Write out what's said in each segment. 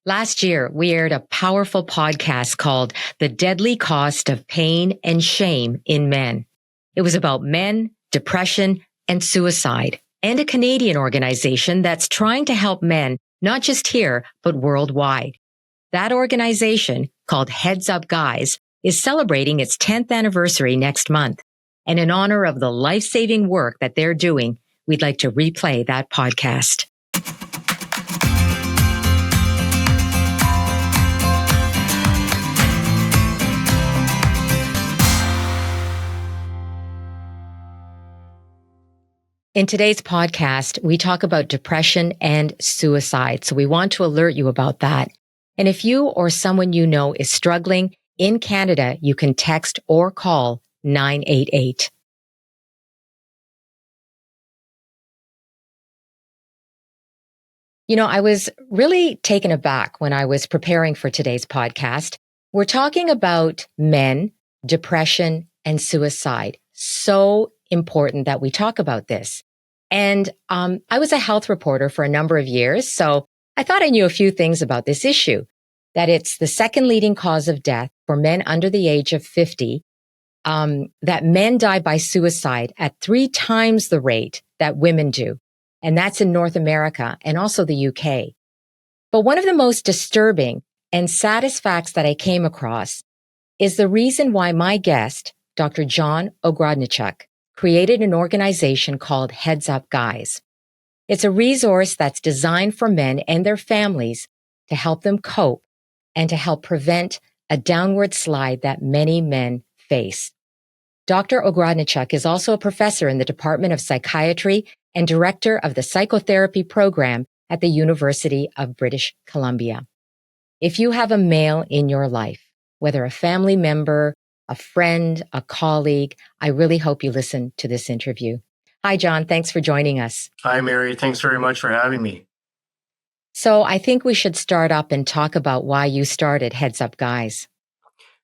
Last year, we aired a powerful podcast called The Deadly Cost of Pain and Shame in Men. It was about men, depression, and suicide, and a Canadian organization that's trying to help men, not just here, but worldwide. That organization, called HeadsUpGuys, is celebrating its 10th anniversary next month. And in honor of the life-saving work that they're doing, we'd like to replay that podcast. In today's podcast, we talk about depression and suicide. So we want to alert you about that. And if you or someone you know is struggling in Canada, you can text or call 988. You know, I was really taken aback when I was preparing for today's podcast. We're talking about men, depression, and suicide. So important that we talk about this. And I was a health reporter for a number of years, so I thought I knew a few things about this issue, that it's the second leading cause of death for men under the age of 50, that men die by suicide at 3 times the rate that women do. And that's in North America and also the UK. But one of the most disturbing and saddest facts that I came across is the reason why my guest, Dr. John Ogrodniczuk, created an organization called HeadsUpGuys. It's a resource that's designed for men and their families to help them cope and to help prevent a downward slide that many men face. Dr. Ogrodniczuk is also a professor in the Department of Psychiatry and director of the psychotherapy program at the University of British Columbia. If you have a male in your life, whether a family member, a friend, a colleague, I really hope you listen to this interview. Hi, John. Thanks for joining us. Hi, Mary. Thanks very much for having me. So I think we should start up and talk about why you started HeadsUpGuys.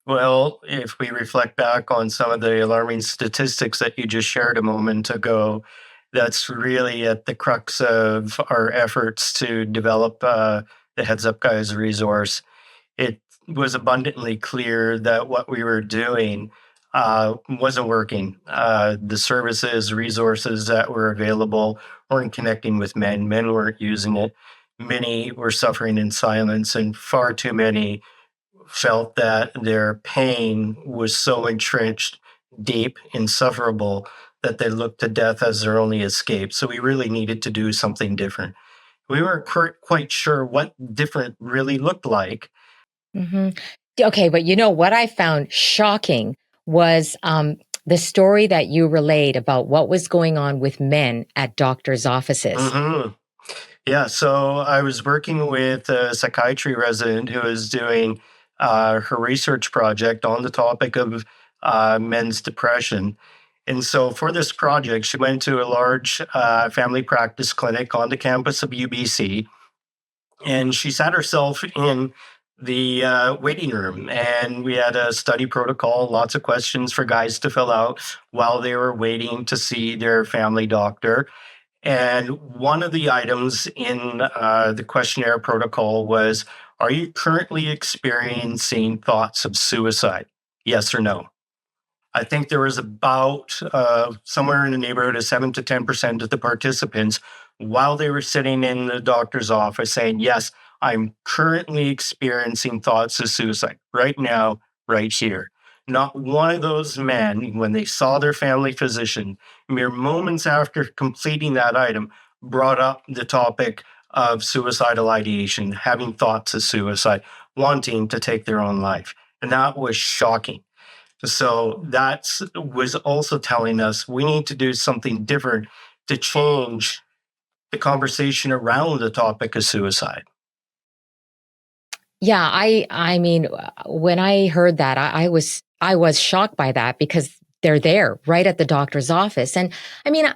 Well, if we reflect back on some of the alarming statistics that you just shared a moment ago, that's really at the crux of our efforts to develop the HeadsUpGuys resource. It was abundantly clear that what we were doing wasn't working. The services, resources that were available weren't connecting with men. Men weren't using it. Many were suffering in silence, and far too many felt that their pain was so entrenched, deep, insufferable, that they looked to death as their only escape. So we really needed to do something different. We weren't quite sure what different really looked like. Mm-hmm. Okay, but you know what I found shocking was the story that you relayed about what was going on with men at doctors' offices. Mm-hmm. Yeah, so I was working with a psychiatry resident who was doing her research project on the topic of men's depression. And so for this project, she went to a large family practice clinic on the campus of UBC, and she sat herself in the waiting room, and we had a study protocol, lots of questions for guys to fill out while they were waiting to see their family doctor. And one of the items in the questionnaire protocol was, are you currently experiencing thoughts of suicide? Yes or no? I think there was about somewhere in the neighborhood of 7 to 10% of the participants, while they were sitting in the doctor's office, saying, yes, I'm currently experiencing thoughts of suicide right now, right here. Not one of those men, when they saw their family physician, mere moments after completing that item, brought up the topic of suicidal ideation, having thoughts of suicide, wanting to take their own life. And that was shocking. So that was also telling us we need to do something different to change the conversation around the topic of suicide. Yeah, I mean, when I heard that, I was shocked by that because they're there right at the doctor's office. And I mean,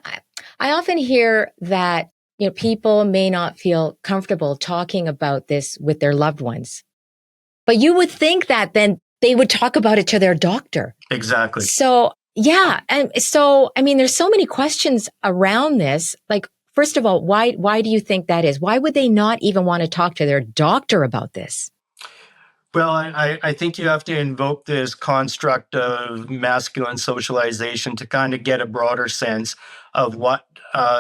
I often hear that, you know, people may not feel comfortable talking about this with their loved ones, but you would think that then they would talk about it to their doctor. Exactly. So, yeah. And so, I mean, there's so many questions around this. Like, first of all, why do you think that is? Why would they not even want to talk to their doctor about this? Well, I think you have to invoke this construct of masculine socialization to kind of get a broader sense of what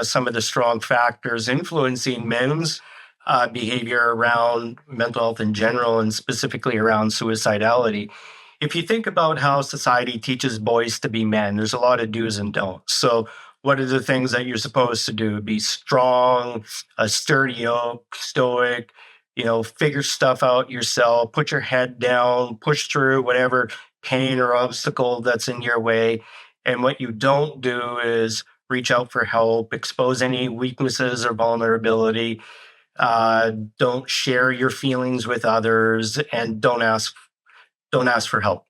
some of the strong factors influencing men's behavior around mental health in general, and specifically around suicidality. If you think about how society teaches boys to be men, there's a lot of do's and don'ts. So, what are the things that you're supposed to do? Be strong, a sturdy oak, stoic, figure stuff out yourself, put your head down, push through whatever pain or obstacle that's in your way. And what you don't do is reach out for help, expose any weaknesses or vulnerability, don't share your feelings with others, and don't ask for help.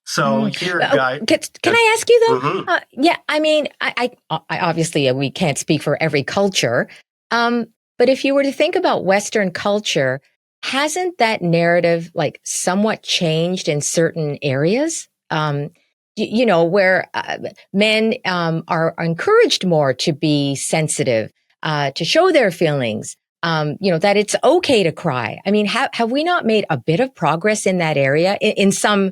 So here, guy, can I ask you though? Mm-hmm. Yeah, I mean, I obviously we can't speak for every culture, but if you were to think about Western culture, hasn't that narrative like somewhat changed in certain areas? Where men are encouraged more to be sensitive, to show their feelings. That it's okay to cry. I mean, have we not made a bit of progress in that area in some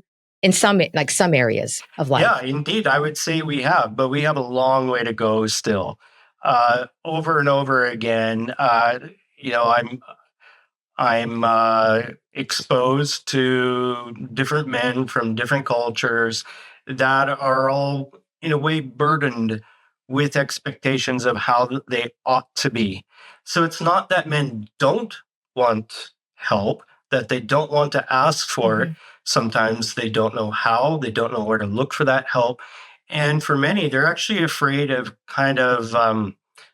areas of life? Yeah, indeed, I would say we have, but we have a long way to go still. Over and over again, I'm exposed to different men from different cultures that are all, in a way, burdened with expectations of how they ought to be. So it's not that men don't want help, that they don't want to ask for it. Sometimes they don't know how, they don't know where to look for that help. And for many, they're actually afraid of kind of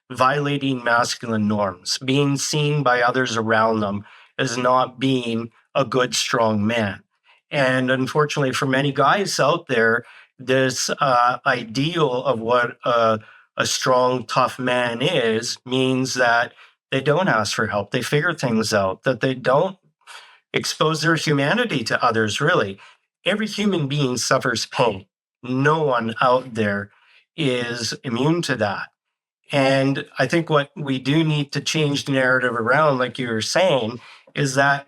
violating masculine norms, being seen by others around them as not being a good, strong man. And unfortunately, for many guys out there, this ideal of what a strong, tough man is means that they don't ask for help. They figure things out, that they don't expose their humanity to others, really. Every human being suffers pain. No one out there is immune to that. And I think what we do need to change the narrative around, like you were saying, is that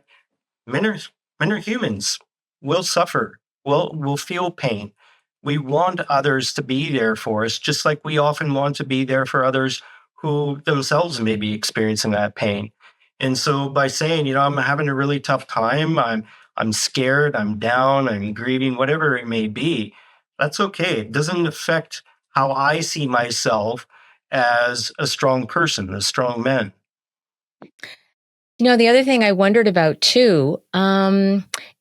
men are humans. We'll suffer. We'll feel pain. We want others to be there for us, just like we often want to be there for others who themselves may be experiencing that pain. And so by saying, I'm having a really tough time, I'm scared, I'm down, I'm grieving, whatever it may be, that's okay. It doesn't affect how I see myself as a strong person, a strong man. The other thing I wondered about too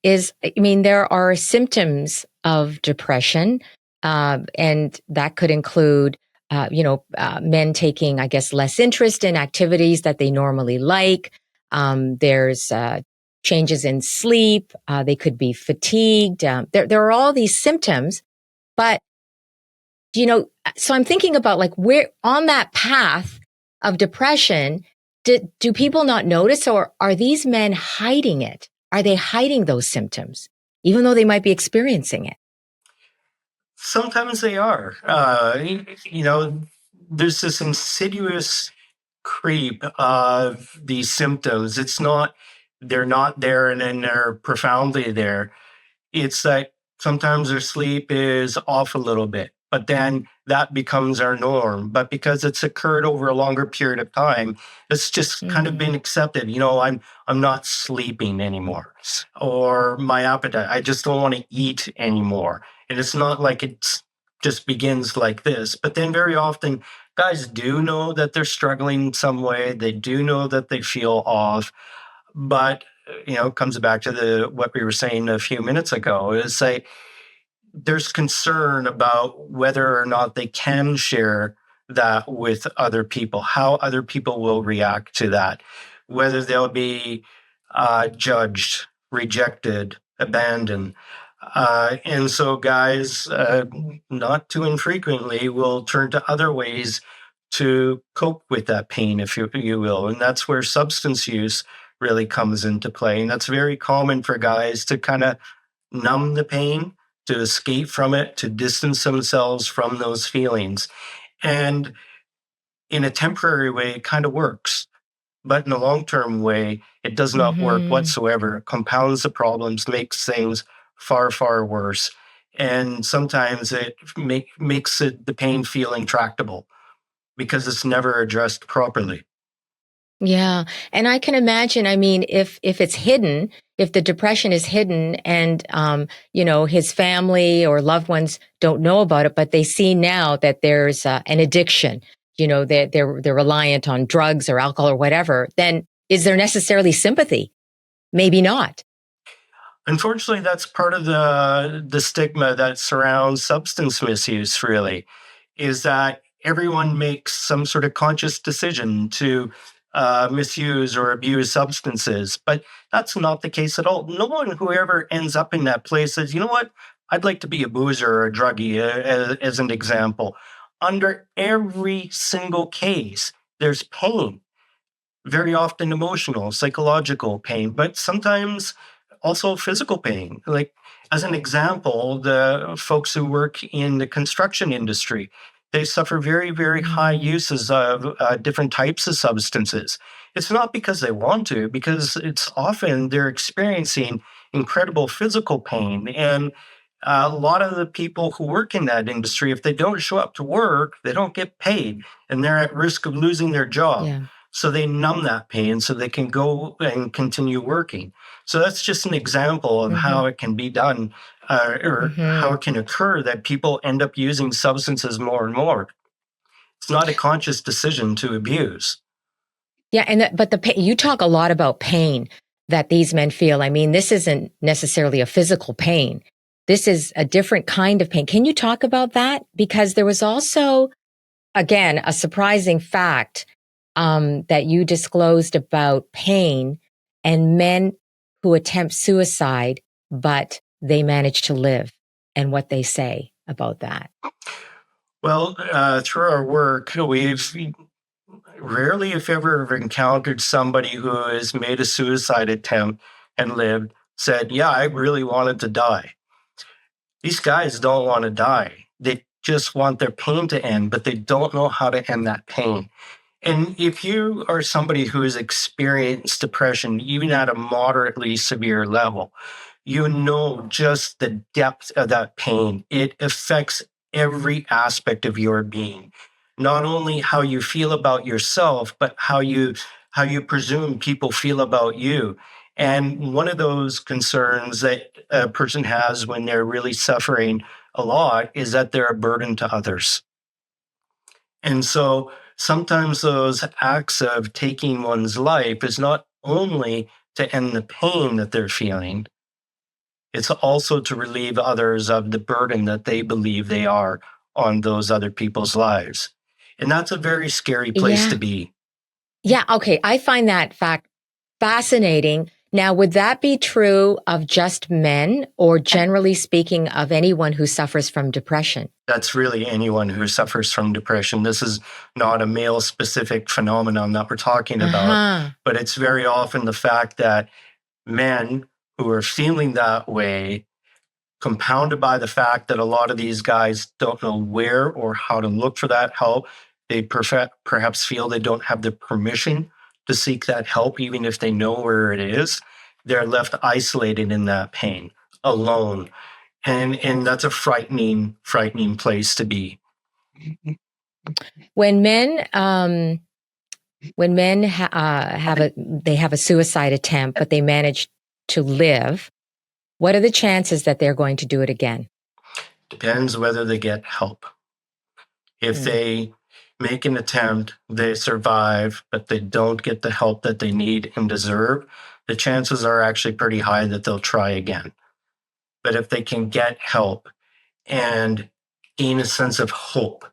is, I mean, there are symptoms of depression, and that could include, men taking, I guess, less interest in activities that they normally like. There's changes in sleep. They could be fatigued. There are all these symptoms, but so I'm thinking about like where on that path of depression. Do people not notice, or are these men hiding it? Are they hiding those symptoms, even though they might be experiencing it? Sometimes they are. There's this insidious creep of these symptoms. They're not there and then they're profoundly there. It's that sometimes their sleep is off a little bit, but then that becomes our norm. But because it's occurred over a longer period of time, it's just kind of been accepted. I'm not sleeping anymore, or my appetite, I just don't want to eat anymore. And it's not like it just begins like this. But then very often, guys do know that they're struggling some way. They do know that they feel off, but it comes back to what we were saying a few minutes ago, is say there's concern about whether or not they can share that with other people, how other people will react to that, whether they'll be judged, rejected, abandoned. And so guys, not too infrequently, will turn to other ways to cope with that pain, if you will. And that's where substance use really comes into play. And that's very common for guys to kind of numb the pain, to escape from it, to distance themselves from those feelings. And in a temporary way, it kind of works. But in a long-term way, it does not work Mm-hmm. whatsoever. It compounds the problems, makes things far, far worse. And sometimes it makes the pain feel intractable because it's never addressed properly. Yeah. And I can imagine, I mean, if it's hidden, if the depression is hidden and, his family or loved ones don't know about it, but they see now that there's an addiction, they're reliant on drugs or alcohol or whatever, then is there necessarily sympathy? Maybe not. Unfortunately, that's part of the stigma that surrounds substance misuse, really, is that everyone makes some sort of conscious decision to misuse or abuse substances. But that's not the case at all. No one who ever ends up in that place says, you know what, I'd like to be a boozer or a druggie, as an example. Under every single case, there's pain, very often emotional, psychological pain, but sometimes also physical pain. Like, as an example, the folks who work in the construction industry, they suffer very, very high Mm, uses of different types of substances. It's not because they want to, because it's often they're experiencing incredible physical pain. And a lot of the people who work in that industry, if they don't show up to work, they don't get paid and they're at risk of losing their job. yeah. So they numb that pain so they can go and continue working. So that's just an example of Mm-hmm. how it can be done, or how Mm-hmm. it can occur that people end up using substances more and more. It's not a conscious decision to abuse. Yeah. But the pain, you talk a lot about pain that these men feel. I mean, this isn't necessarily a physical pain. This is a different kind of pain. Can you talk about that? Because there was also, again, a surprising fact that you disclosed about pain and men who attempt suicide, but they manage to live, and what they say about that. Well, through our work, we've rarely, if ever, encountered somebody who has made a suicide attempt and lived, said, yeah, I really wanted to die. These guys don't want to die. They just want their pain to end, but they don't know how to end that pain. And if you are somebody who has experienced depression, even at a moderately severe level, you know just the depth of that pain. It affects every aspect of your being, not only how you feel about yourself, but how you presume people feel about you. And one of those concerns that a person has when they're really suffering a lot is that they're a burden to others. And so sometimes those acts of taking one's life is not only to end the pain that they're feeling, it's also to relieve others of the burden that they believe they are on those other people's lives. And that's a very scary place to Yeah. be. Yeah. Okay. I find that fact fascinating. Now, would that be true of just men or generally speaking of anyone who suffers from depression? That's really anyone who suffers from depression. This is not a male specific phenomenon that we're talking Uh about, huh. but it's very often the fact that men who are feeling that way, compounded by the fact that a lot of these guys don't know where or how to look for that help. They perhaps feel they don't have the permission to seek that help, even if they know where it is. They're left isolated in that pain, alone. And that's a frightening, frightening place to be. When men, they have a suicide attempt, but they manage to live, what are the chances that they're going to do it again? Depends whether they get help. If Mm. they make an attempt, they survive, but they don't get the help that they need and deserve, the chances are actually pretty high that they'll try again. But if they can get help and gain a sense of hope,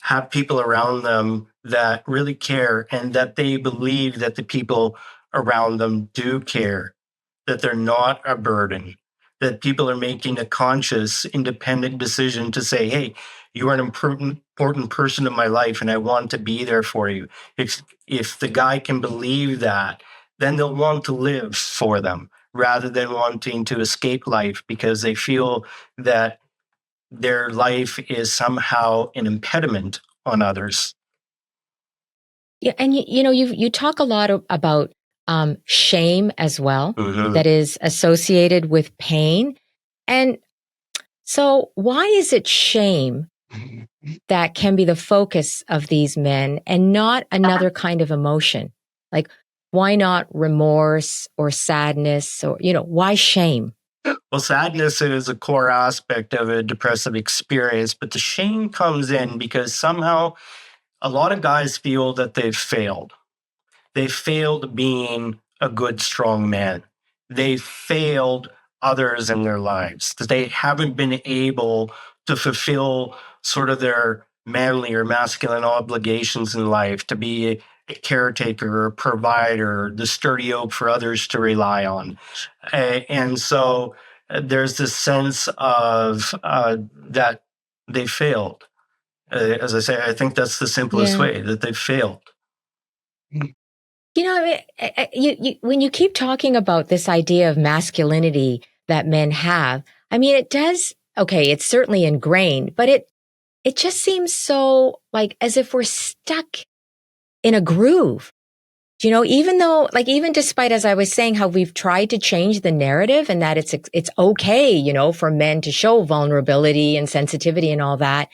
have people around them that really care and that they believe that the people around them do care, that they're not a burden, that people are making a conscious, independent decision to say, hey, you are an important person in my life and I want to be there for you. If the guy can believe that, then they'll want to live for them rather than wanting to escape life because they feel that their life is somehow an impediment on others. Yeah, and you talk a lot about shame as well, Mhm. that is associated with pain. And so, why is it shame that can be the focus of these men and not another kind of emotion? Like, why not remorse or sadness or, why shame? Well, sadness is a core aspect of a depressive experience, but the shame comes in because somehow a lot of guys feel that they've failed. They failed being a good, strong man. They failed others in their lives. That they haven't been able to fulfill sort of their manly or masculine obligations in life to be a caretaker, a provider, the sturdy oak for others to rely on. And so there's this sense of that they failed. As I say, I think that's the simplest Yeah. way, that they failed. I mean, when you keep talking about this idea of masculinity that men have, I mean, it does, okay, it's certainly ingrained, but it just seems so like as if we're stuck in a groove. Even though, like, even despite, as I was saying, how we've tried to change the narrative and that it's okay, for men to show vulnerability and sensitivity and all that.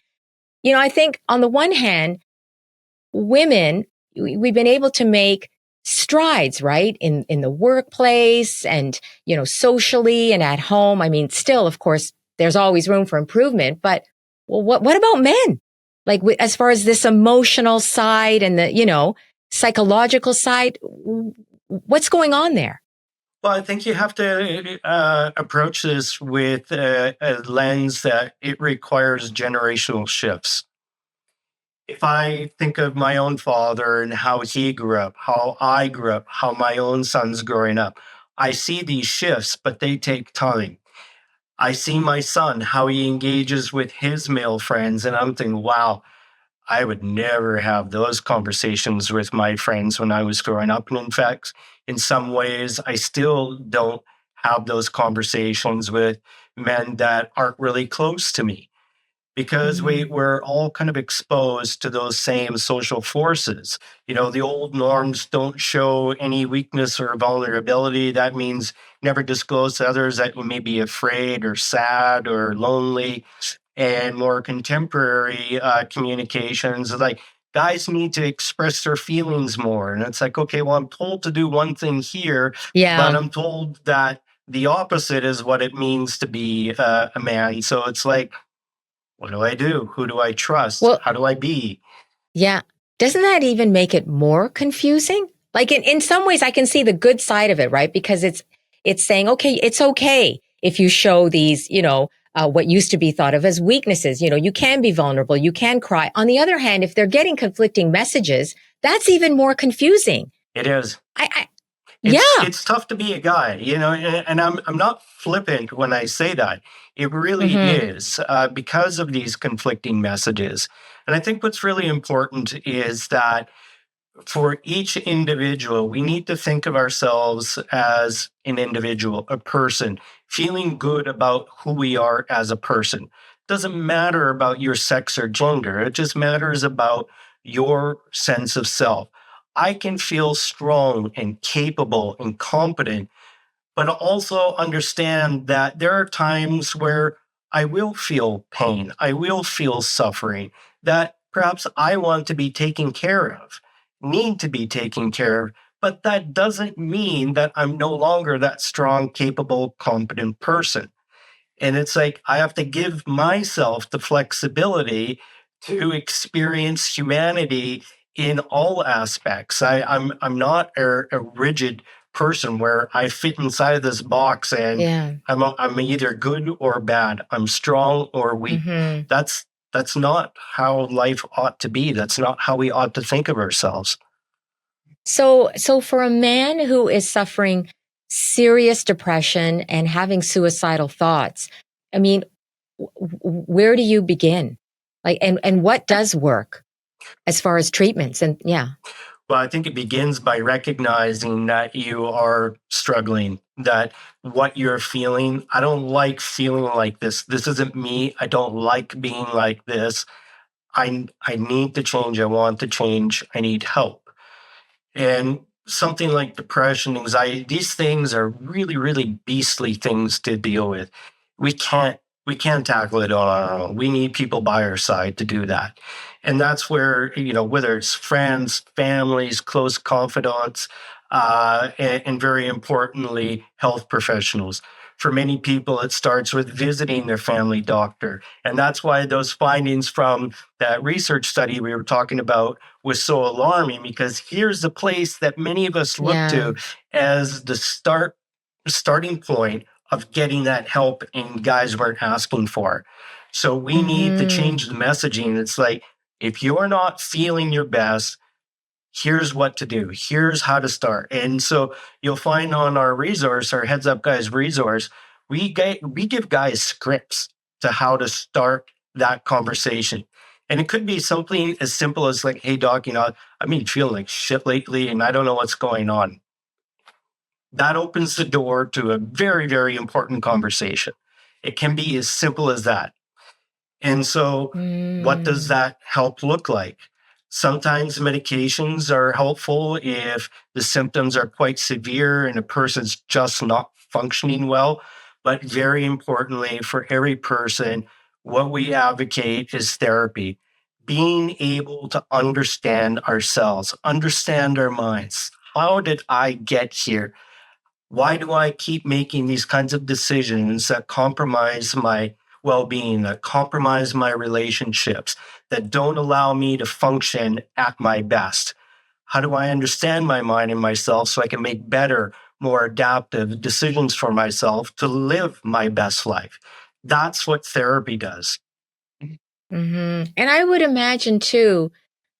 I think on the one hand, women, we've been able to make strides, right? In the workplace and, socially and at home. I mean, still, of course, there's always room for improvement, but well, what about men? Like as far as this emotional side and the, psychological side, what's going on there? Well, I think you have to approach this with a lens that it requires generational shifts. If I think of my own father and how he grew up, how I grew up, how my own son's growing up, I see these shifts, but they take time. I see my son, how he engages with his male friends, and I'm thinking, wow, I would never have those conversations with my friends when I was growing up. And in fact, in some ways, I still don't have those conversations with men that aren't really close to me because Mm. we're all kind of exposed to those same social forces. The old norms don't show any weakness or vulnerability. That means never disclose to others that we may be afraid or sad or lonely. And more contemporary communications, like guys need to express their feelings more. And it's like, okay, well, I'm told to do one thing here, but Yeah. I'm told that the opposite is what it means to be a man. So it's like, what do I do? Who do I trust? Well, How do I be? yeah. Doesn't that even make it more confusing? Like in some ways I can see the good side of it, right? Because it's saying, okay, it's okay if you show these, what used to be thought of as weaknesses. You can be vulnerable, you can cry. On the other hand, if they're getting conflicting messages, that's even more confusing. It is. I yeah. It's tough to be a guy, and I'm not flippant when I say that. It really Hmm. is because of these conflicting messages. And I think what's really important is that for each individual, we need to think of ourselves as an individual, a person, feeling good about who we are as a person. Doesn't matter about your sex or gender, it just matters about your sense of self. I can feel strong and capable and competent, but also understand that there are times where I will feel pain, I will feel suffering, that perhaps I want to be taken care of, need to be taken care of. But that doesn't mean that I'm no longer that strong, capable, competent person. And it's like I have to give myself the flexibility to experience humanity in all aspects. I'm not a rigid person where I fit inside this box and Yeah. I'm either good or bad. I'm strong or weak. Hmm. That's not how life ought to be. That's not how we ought to think of ourselves. So for a man who is suffering serious depression and having suicidal thoughts, I mean, where do you begin? Like, and what does work as far as treatments? And yeah. Well, I think it begins by recognizing that you are struggling, that what you're feeling, I don't like feeling like this. This isn't me. I don't like being like this. I need to change. I want to change. I need help. And something like depression, anxiety, these things are really, really beastly things to deal with. We can't tackle it on our own. We need people by our side to do that. And that's where, whether it's friends, families, close confidants, and very importantly, health professionals. For many people, it starts with visiting their family doctor. And that's why those findings from that research study we were talking about was so alarming, because here's the place that many of us look Yeah. to as the starting point of getting that help, and guys weren't asking for. So we need to Mm-hmm. change the messaging. It's like, if you're not feeling your best, here's what to do. Here's how to start. And so you'll find on our resource, our Heads Up Guys resource, we give guys scripts to how to start that conversation. And it could be something as simple as like, hey doc, I've been feeling like shit lately and I don't know what's going on. That opens the door to a very, very important conversation. It can be as simple as that. And so, what does Mm. that help look like? Sometimes medications are helpful if the symptoms are quite severe and a person's just not functioning well. But very importantly, for every person, what we advocate is therapy. Being able to understand ourselves, understand our minds. How did I get here? Why do I keep making these kinds of decisions that compromise my well being, that compromise my relationships, that don't allow me to function at my best? How do I understand my mind and myself so I can make better, more adaptive decisions for myself to live my best life? That's what therapy does. Mm-hmm. And I would imagine too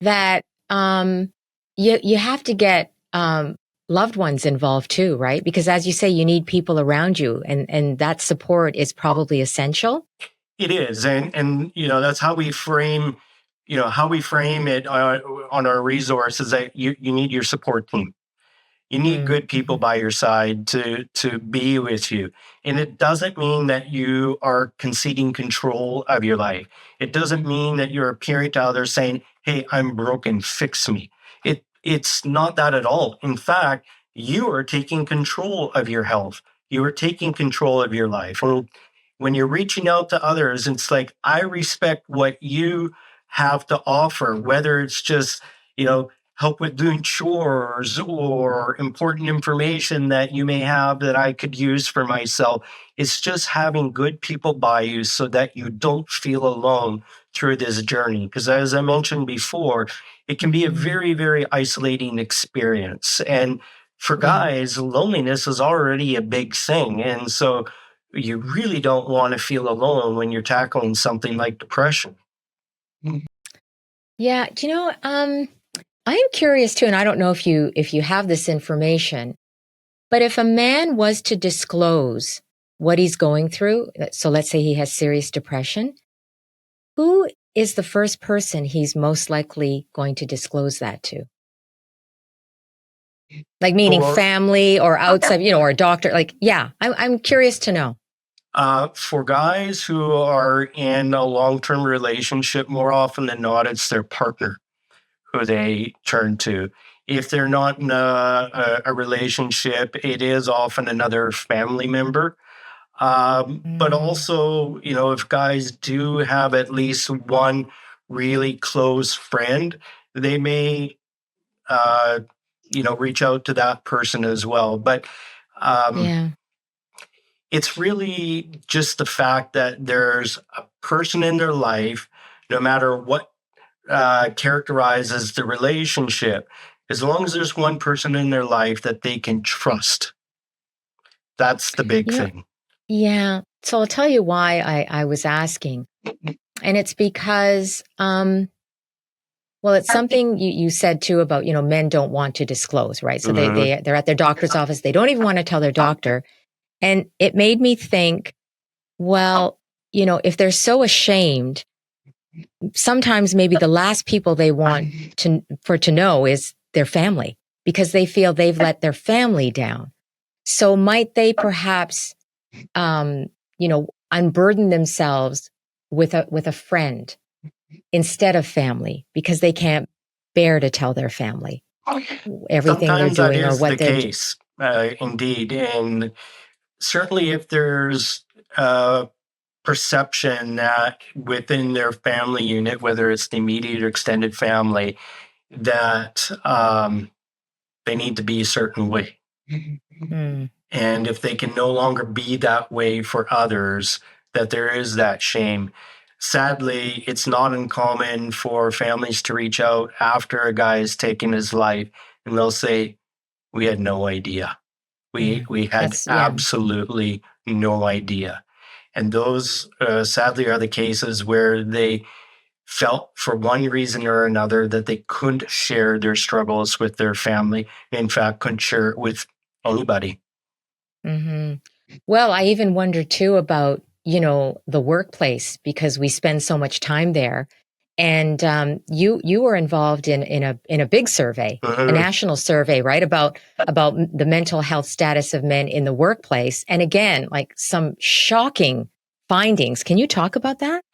that you have to get loved ones involved too, right? Because as you say, you need people around you, and that support is probably essential. It is, and that's how we frame, it on our resources, that you need your support team. You need good people Mm-hmm. by your side to be with you. And it doesn't mean that you are conceding control of your life. It doesn't mean that you're appearing to others saying, "Hey, I'm broken, fix me." It's not that at all. In fact, you are taking control of your health. You are taking control of your life. And when you're reaching out to others, it's like, I respect what you have to offer, whether it's just, help with doing chores or important information that you may have that I could use for myself. It's just having good people by you so that you don't feel alone through this journey. Because as I mentioned before, it can be a Mm-hmm. very, very isolating experience. And for Yeah. guys, loneliness is already a big thing. And so you really don't want to feel alone when you're tackling something like depression. Yeah. Do you know, I am curious too, and I don't know if you have this information, but if a man was to disclose what he's going through, so let's say he has serious depression, who is the first person he's most likely going to disclose that to? Like meaning For family or outside, or a doctor. Like, yeah, I'm curious to know. for guys who are in a long-term relationship, more often than not, it's their partner who they turn to. If they're not in a relationship, it is often another family member. But Mm, also, if guys do have at least one really close friend, they may, uh, reach out to that person as well. But um, yeah. it's really just the fact that there's a person in their life, no matter what characterizes the relationship, as long as there's one person in their life that they can trust. That's the big You know, thing. yeah. So I'll tell you why I was asking. And it's because, well, it's something you said too about, men don't want to disclose, right? So Mhm. they're at their doctor's office. They don't even want to tell their doctor. And it made me think, well, if they're so ashamed, sometimes maybe the last people they want to know is their family because they feel they've let their family down. So might they perhaps, unburden themselves with a friend instead of family because they can't bear to tell their family? everything they're Sometimes that doing or is the what they're case, indeed. And certainly if there's a perception that within their family unit, whether it's the immediate or extended family, that they need to be a certain way. Mm. And if they can no longer be that way for others, that there is that shame. Sadly, it's not uncommon for families to reach out after a guy has taken his life and they'll say, we had no idea. We had That's, yeah. absolutely no idea. And those sadly are the cases where they felt for one reason or another that they couldn't share their struggles with their family. In fact, couldn't share it with anybody. Hmm. Well, I even wonder too about, the workplace because we spend so much time there. And you were involved in a big survey, a Mhm. national survey, right? About the mental health status of men in the workplace. And again, like some shocking findings. Can you talk about that?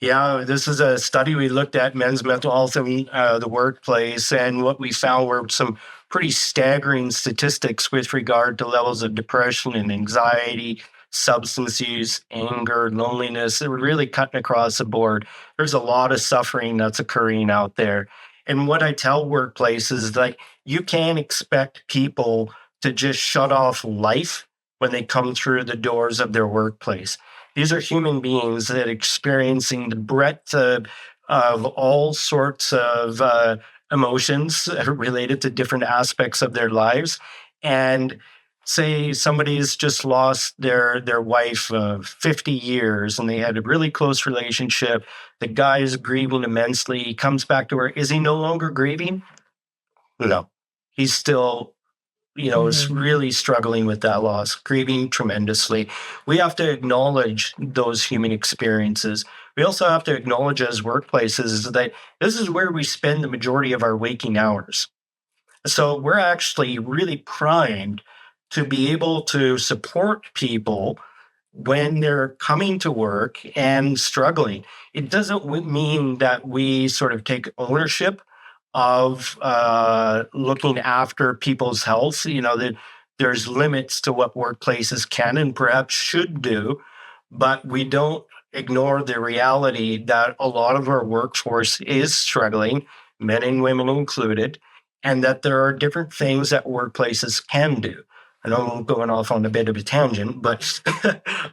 Yeah, this is a study we looked at men's mental health in the workplace, and what we found were some pretty staggering statistics with regard to levels of depression and anxiety, substance use, anger, loneliness. They were really cutting across the board. There's a lot of suffering that's occurring out there. And what I tell workplaces is like, you can't expect people to just shut off life when they come through the doors of their workplace. These are human beings that are experiencing the breadth of all sorts of emotions related to different aspects of their lives. And say somebody's just lost their wife of 50 years and they had a really close relationship. The guy is grieving immensely. He comes back to work. Is he no longer grieving? No. He's still is Hmm. really struggling with that loss, grieving tremendously. We have to acknowledge those human experiences. We also have to acknowledge as workplaces that this is where we spend the majority of our waking hours. So we're actually really primed to be able to support people when they're coming to work and struggling. It doesn't mean that we sort of take ownership of looking after people's health. That there's limits to what workplaces can and perhaps should do, but we don't ignore the reality that a lot of our workforce is struggling, men and women included, and that there are different things that workplaces can do. I know I'm going off on a bit of a tangent, but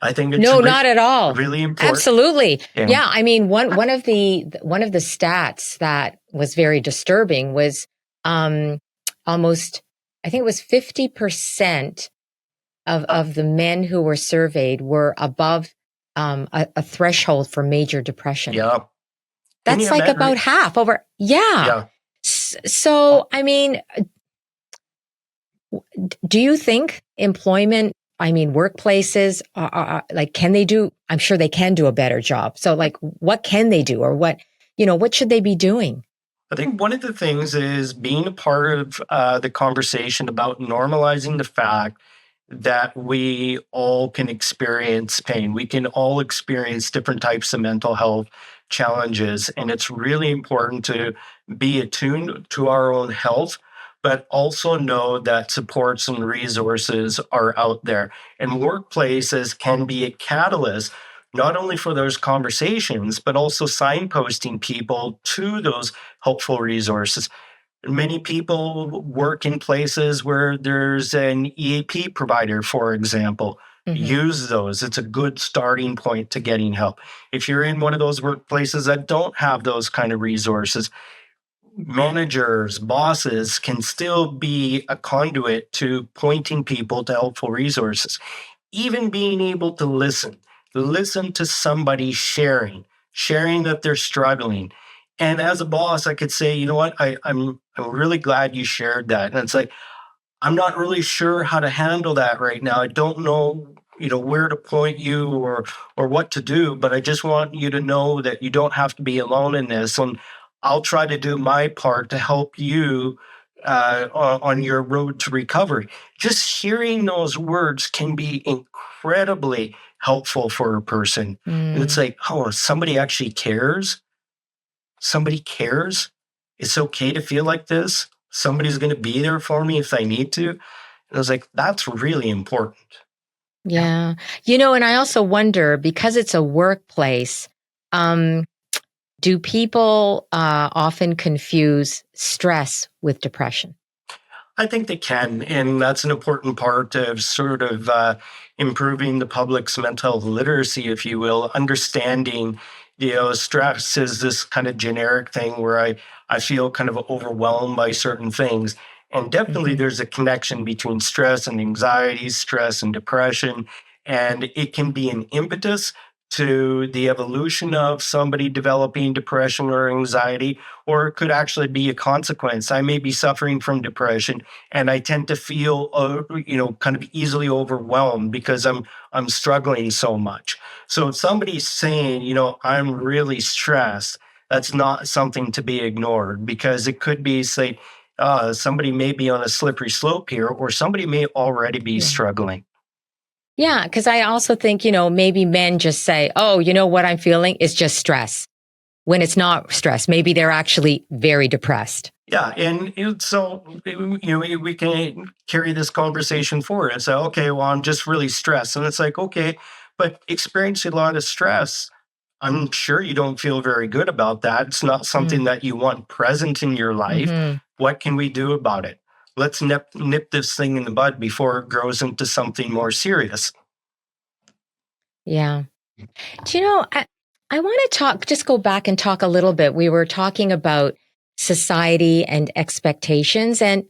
I think it's No, not at all. really important. Absolutely. Yeah. Yeah. I mean, one of the stats that was very disturbing was um, almost, I think it was 50% of the men who were surveyed were above a threshold for major depression. Yeah. Can you That's like about imagine? half over. Yeah. Yeah. So, I mean, do you think workplaces like, can they do, I'm sure they can do a better job. So like, what can they do or what should they be doing? I think one of the things is being a part of the conversation about normalizing the fact that we all can experience pain. We can all experience different types of mental health challenges. And it's really important to be attuned to our own health, but also know that supports and resources are out there. And workplaces can be a catalyst not only for those conversations, but also signposting people to those helpful resources. Many people work in places where there's an EAP provider, for example. Mm-hmm. Use those. It's a good starting point to getting help. If you're in one of those workplaces that don't have those kind of resources, managers, bosses can still be a conduit to pointing people to helpful resources. Even being able to listen to somebody sharing that they're struggling. And as a boss, I could say, you know what, I'm really glad you shared that. And it's like, I'm not really sure how to handle that right now. I don't know, where to point you or what to do, but I just want you to know that you don't have to be alone in this. And I'll try to do my part to help you on your road to recovery. Just hearing those words can be incredibly helpful for a person. And it's Mm. like, oh, somebody actually cares. Somebody cares. It's okay to feel like this. Somebody's going to be there for me if I need to. And I was like, that's really important. Yeah. And I also wonder, because it's a workplace, do people often confuse stress with depression? I think they can, and that's an important part of sort of improving the public's mental health literacy, if you will, understanding, stress is this kind of generic thing where I feel kind of overwhelmed by certain things. And definitely there's a connection between stress and anxiety, stress and depression, and it can be an impetus to the evolution of somebody developing depression or anxiety, or it could actually be a consequence. I may be suffering from depression, and I tend to feel, kind of easily overwhelmed because I'm struggling so much. So if somebody's saying, I'm really stressed, that's not something to be ignored, because it could be, say, somebody may be on a slippery slope here, or somebody may already be struggling. Yeah, because I also think, maybe men just say, oh, what I'm feeling is just stress. When it's not stress, maybe they're actually very depressed. Yeah, and so we can carry this conversation forward and say, okay, well, I'm just really stressed, and it's like, okay, but experiencing a lot of stress, I'm sure you don't feel very good about that. It's not something that you want present in your life. What can we do about it? Let's nip this thing in the bud before it grows into something more serious. Yeah. Do you know, I want to just go back and talk a little bit. We were talking about society and expectations, and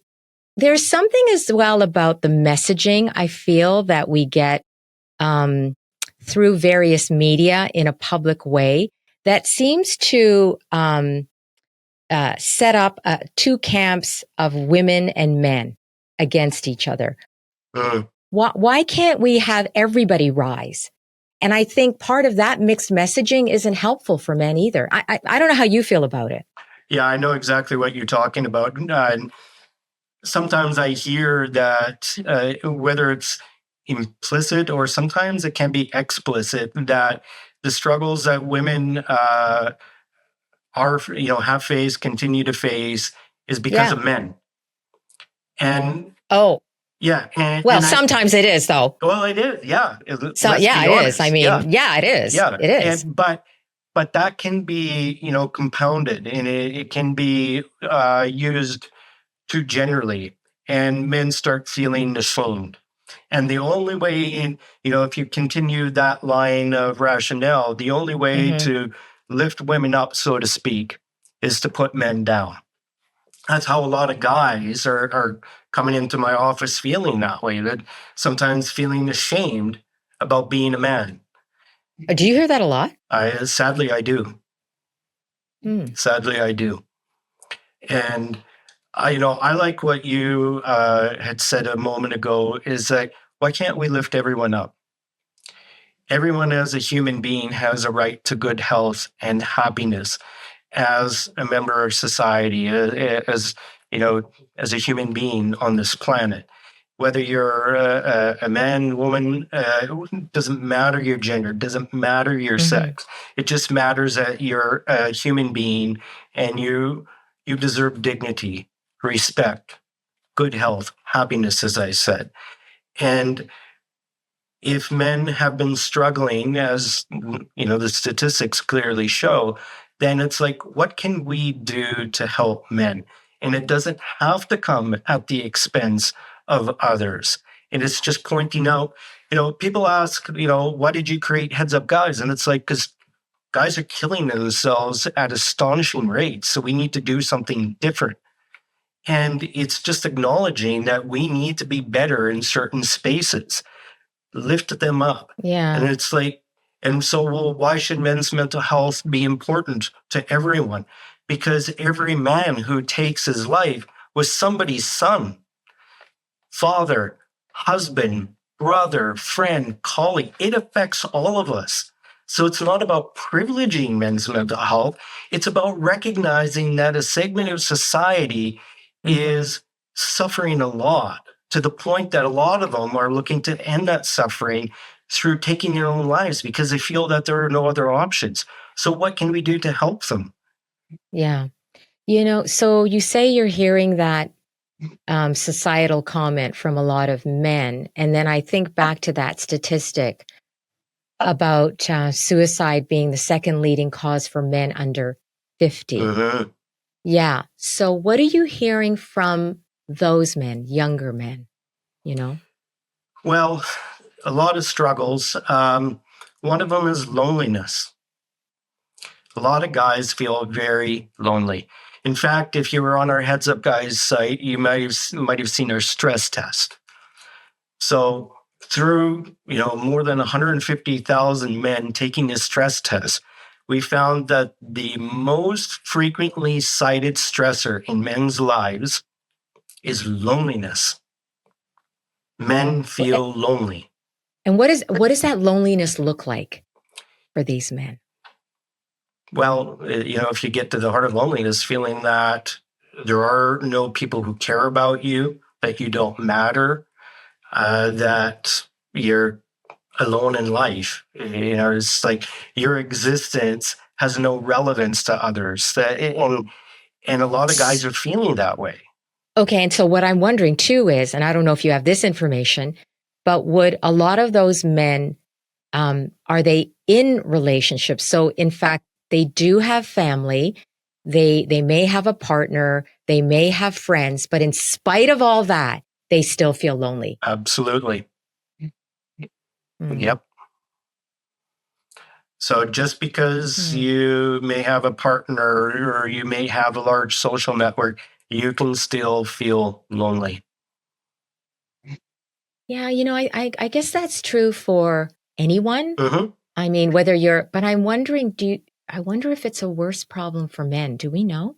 there's something as well about the messaging I feel that we get through various media in a public way that seems to set up two camps of women and men against each other. Why can't we have everybody rise? And I think part of that mixed messaging isn't helpful for men either. I don't know how you feel about it. Yeah, I know exactly what you're talking about. Sometimes I hear that whether it's implicit or sometimes it can be explicit, that the struggles that women have faced, continue to face, is because of men. And yeah. Sometimes it is, though. Well, it is. Yeah. It is. I mean, it is. Yeah. It is. But that can be, compounded, and it can be used too generally, and men start feeling ashamed. And the only way if you continue that line of rationale, the only way to lift women up, so to speak, is to put men down. That's how a lot of guys are coming into my office feeling that way, that sometimes feeling ashamed about being a man. Do you hear that a lot? Sadly, I do. Sadly, I do. And I like what you had said a moment ago, is that why can't we lift everyone up? Everyone as a human being has a right to good health and happiness as a member of society, as a human being on this planet. Whether you're a man, woman, doesn't matter your gender, doesn't matter your sex. It just matters that you're a human being, and you deserve dignity, respect, good health, happiness, as I said. And if men have been struggling, as the statistics clearly show, then it's like, what can we do to help men? And it doesn't have to come at the expense of others. And it's just pointing out, people ask, why did you create Heads Up Guys? And it's like, because guys are killing themselves at astonishing rates. So we need to do something different. And it's just acknowledging that we need to be better in certain spaces, lift them up. Yeah. And it's like, and so, well, why should men's mental health be important to everyone? Because every man who takes his life was somebody's son, father, husband, brother, friend, colleague. It affects all of us. So it's not about privileging men's mental health. It's about recognizing that a segment of society is suffering a lot, to the point that a lot of them are looking to end that suffering through taking their own lives because they feel that there are no other options. So what can we do to help them? Yeah. So you say you're hearing that societal comment from a lot of men. And then I think back to that statistic about suicide being the second leading cause for men under 50. Mhm. Yeah. So what are you hearing from those men, younger men, you know? Well, a lot of struggles. One of them is loneliness. A lot of guys feel very lonely. In fact, if you were on our Heads Up Guys site, you might have seen our stress test. So through more than 150,000 men taking this stress test, we found that the most frequently cited stressor in men's lives is loneliness. Men feel lonely. And what does that loneliness look like for these men? Well, if you get to the heart of loneliness, feeling that there are no people who care about you, that you don't matter, that you're alone in life. It's like your existence has no relevance to others. And a lot of guys are feeling that way. Okay. And so what I'm wondering too is, and I don't know if you have this information, but would a lot of those men, are they in relationships? So in fact, they do have family. They may have a partner. They may have friends, but in spite of all that, they still feel lonely. Absolutely. Mm. Yep. So just because you may have a partner or you may have a large social network, you can still feel lonely. Yeah, I guess that's true for anyone. Mm-hmm. I mean, but I'm wondering, I wonder if it's a worse problem for men. Do we know?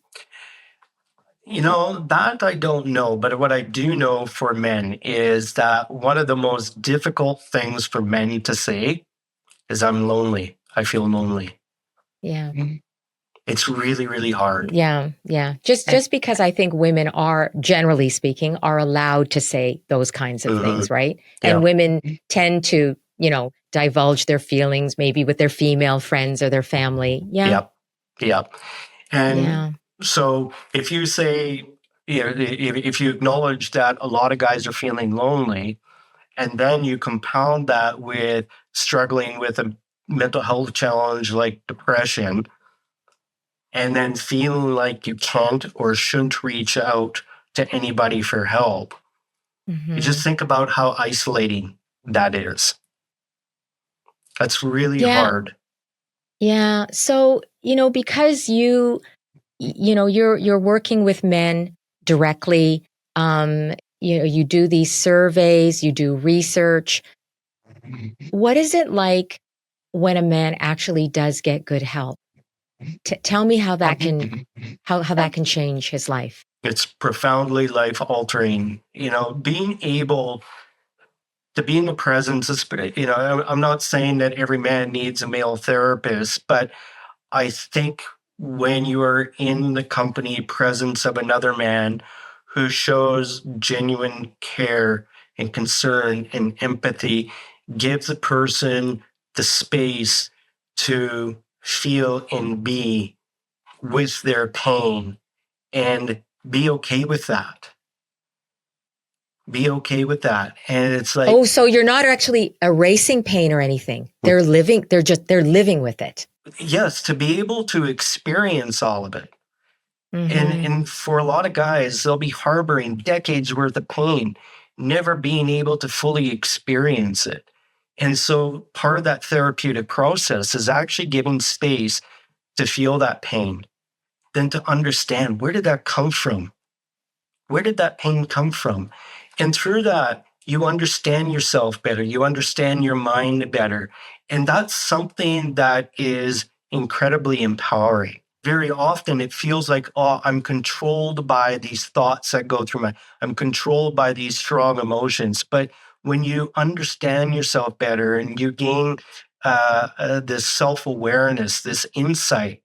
That I don't know, but what I do know for men is that one of the most difficult things for men to say is I'm lonely. I feel lonely. Yeah. It's really, really hard. Yeah, yeah. Just because I think women are, generally speaking, are allowed to say those kinds of things, right? Yeah. And women tend to, divulge their feelings maybe with their female friends or their family. Yeah. Yep. Yep. And Yeah. so if you say, if you acknowledge that a lot of guys are feeling lonely, and then you compound that with struggling with a mental health challenge like depression, and then feeling like you can't or shouldn't reach out to anybody for help, you just think about how isolating that is. That's really hard. Yeah. So, because you're working with men directly, you do these surveys, you do research. What is it like when a man actually does get good help? Tell me how that can how that can change his life. It's profoundly life altering. Being able to be in the presence of, I'm not saying that every man needs a male therapist, but I think when you are in the company presence of another man who shows genuine care and concern and empathy, gives a person the space to feel and be with their pain and be okay with that. Be okay with that. And it's like, oh, so you're not actually erasing pain or anything. They're living with it. yes, to be able to experience all of it. And for a lot of guys, they'll be harboring decades worth of pain, never being able to fully experience it. And so part of that therapeutic process is actually giving space to feel that pain, then to understand, where did that come from? Where did that pain come from? And through that, you understand yourself better. You understand your mind better. And that's something that is incredibly empowering. Very often it feels like, oh, I'm controlled by these thoughts that go through I'm controlled by these strong emotions. But when you understand yourself better and you gain this self-awareness, this insight,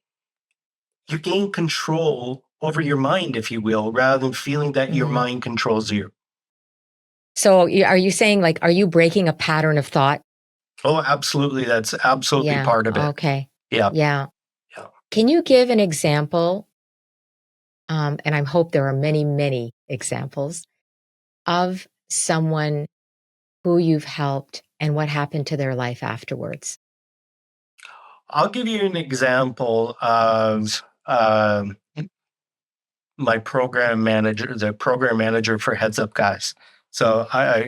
you gain control over your mind, if you will, rather than feeling that your mind controls you. So are you saying, are you breaking a pattern of thought? Oh, absolutely. That's absolutely part of it. Okay. Yeah. Yeah. Can you give an example and I hope there are many, many examples of someone who you've helped and what happened to their life afterwards. I'll give you an example of my program manager, the program manager for Heads Up Guys. So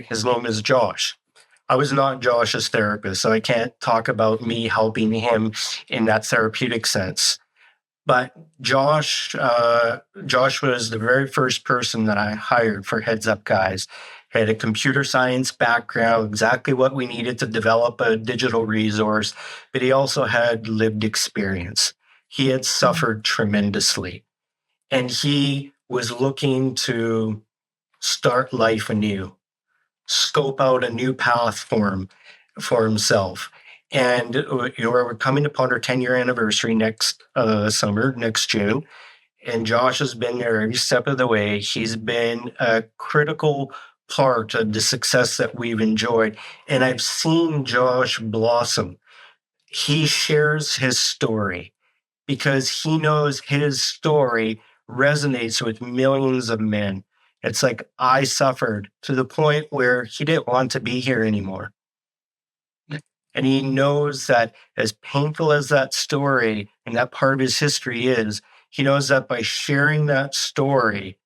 his name is Josh. I was not Josh's therapist, so I can't talk about me helping him in that therapeutic sense. But Josh was the very first person that I hired for Heads Up Guys. He had a computer science background, exactly what we needed to develop a digital resource, but he also had lived experience. He had suffered tremendously, and he was looking to start life anew, scope out a new path for himself. And we're coming upon our 10-year anniversary next summer, next June. And Josh has been there every step of the way. He's been a critical part of the success that we've enjoyed. And I've seen Josh blossom. He shares his story because he knows his story resonates with millions of men. It's like, I suffered to the point where he didn't want to be here anymore. And he knows that as painful as that story and that part of his history is, he knows that by sharing that story,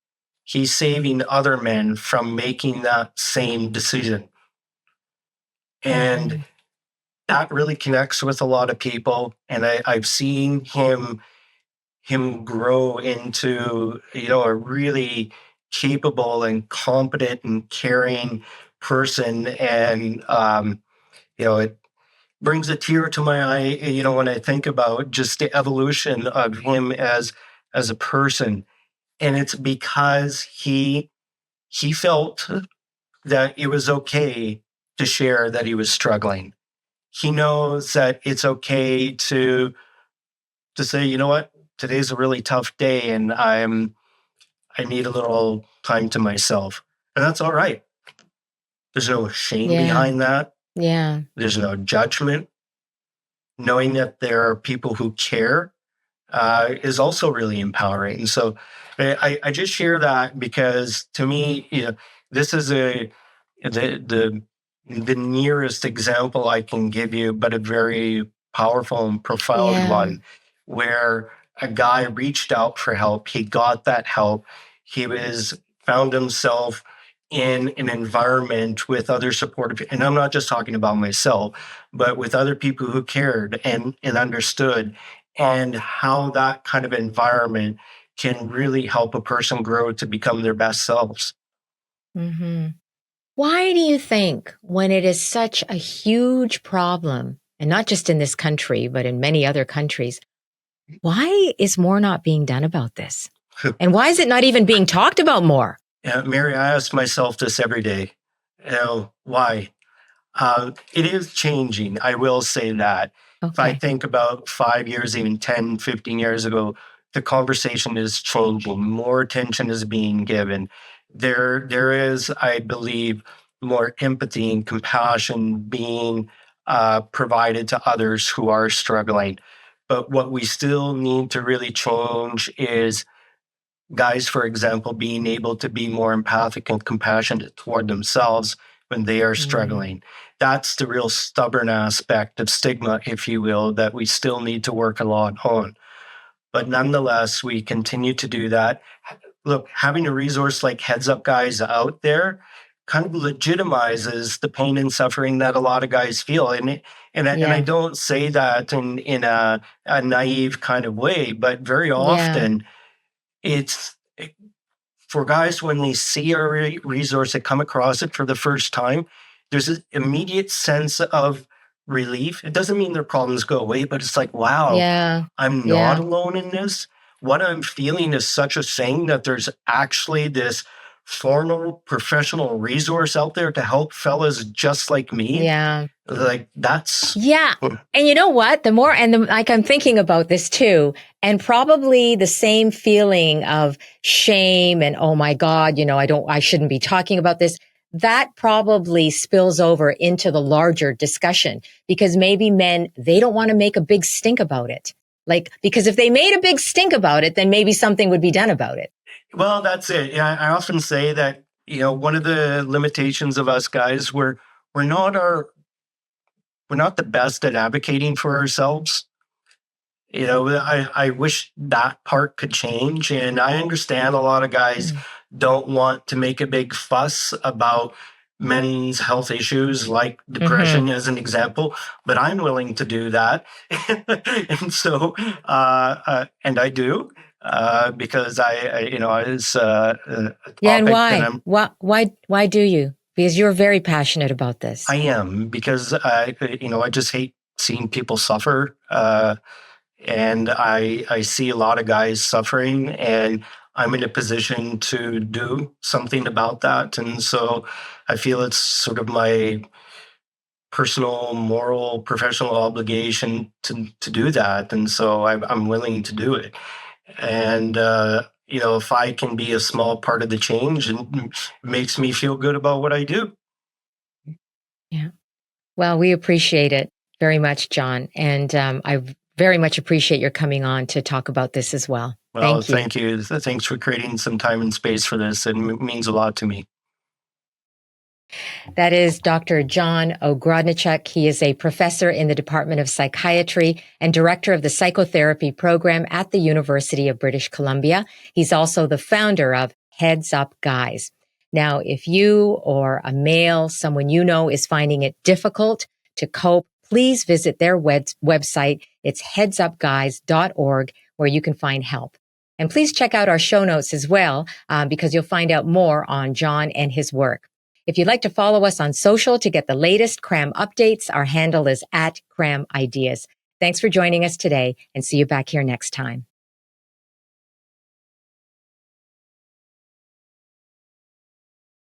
he's saving other men from making that same decision. And that really connects with a lot of people. And I've seen him grow into, a really capable and competent and caring person. And, it brings a tear to my eye, when I think about just the evolution of him as a person. And it's because he felt that it was okay to share that he was struggling. He knows that it's okay to say, you know what, today's a really tough day and I need a little time to myself. And that's all right. There's no shame behind that. Yeah. There's no judgment. Knowing that there are people who care is also really empowering. And so I just share that because to me, this is the nearest example I can give you, but a very powerful and profound one, where a guy reached out for help. He got that help. He found himself in an environment with other supportive, and I'm not just talking about myself, but with other people who cared and understood, and how that kind of environment can really help a person grow to become their best selves. Mm-hmm. Why do you think, when it is such a huge problem, and not just in this country, but in many other countries, why is more not being done about this? And why is it not even being talked about more? Mary, I ask myself this every day. Why? It is changing. I will say that. Okay. If I think about 5 years, even 10, 15 years ago, the conversation is changing. More attention is being given. There is, I believe, more empathy and compassion being provided to others who are struggling. But what we still need to really change is guys, for example, being able to be more empathic and compassionate toward themselves when they are struggling. That's the real stubborn aspect of stigma, if you will, that we still need to work a lot on. But nonetheless, we continue to do that. Look, having a resource like Heads Up Guys out there kind of legitimizes the pain and suffering that a lot of guys feel. And I don't say that in a naive kind of way, but very often it's for guys, when they see a resource and come across it for the first time, there's an immediate sense of relief. It doesn't mean their problems go away, but it's like, wow, I'm not alone in this. What I'm feeling is such a thing that there's actually this formal professional resource out there to help fellas just like me. Yeah. Like that's. Yeah. And you know what? Like I'm thinking about this too, and probably the same feeling of shame and, oh my God, I shouldn't be talking about this. That probably spills over into the larger discussion because maybe men, they don't want to make a big stink about it. Like, because if they made a big stink about it, then maybe something would be done about it. Well, that's it. Yeah, I often say that, one of the limitations of us guys, we're not we're not the best at advocating for ourselves. I wish that part could change. And I understand a lot of guys don't want to make a big fuss about men's health issues like depression as an example, but I'm willing to do that. And so, and I do, because it's a topic and that why? Why do you? Because you're very passionate about this. I am, because I just hate seeing people suffer. And I see a lot of guys suffering, and I'm in a position to do something about that. And so I feel it's sort of my personal, moral, professional obligation to do that. And so I'm willing to do it. And, if I can be a small part of the change, it makes me feel good about what I do. Yeah. Well, we appreciate it very much, John. And I very much appreciate your coming on to talk about this as well. Well, Thank you. thank you. Thanks for creating some time and space for this. It means a lot to me. That is Dr. John Ogrodniczuk. He is a professor in the Department of Psychiatry and director of the psychotherapy program at the University of British Columbia. He's also the founder of HeadsUpGuys. Now, if you or a male, someone you know, is finding it difficult to cope, please visit their website. It's headsupguys.org, where you can find help. And please check out our show notes as well, because you'll find out more on John and his work. If you'd like to follow us on social to get the latest CRAM updates, our handle is @CRAM Ideas. Thanks for joining us today, and see you back here next time.